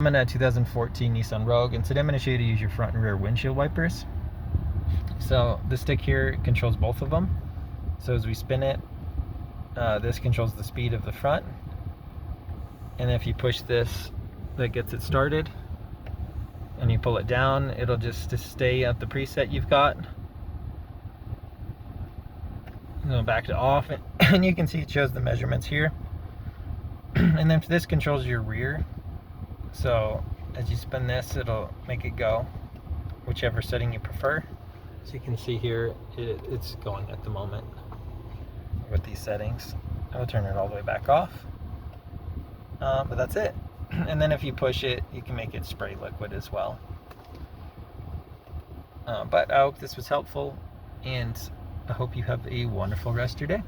I'm in a 2014 Nissan Rogue, and today I'm going to show you how to use your front and rear windshield wipers. So the stick here controls both of them. So as we spin it, this controls the speed of the front, and if you push this, that gets it started, and you pull it down, it'll just stay at the preset you've got. Go back to off, and you can see it shows the measurements here. And then this controls your rear. So as you spin this, it'll make it go whichever setting you prefer. So you can see here, it's going at the moment with these settings. I'll turn it all the way back off. But that's it. And then if you push it, you can make it spray liquid as well. But I hope this was helpful, and I hope you have a wonderful rest of your day.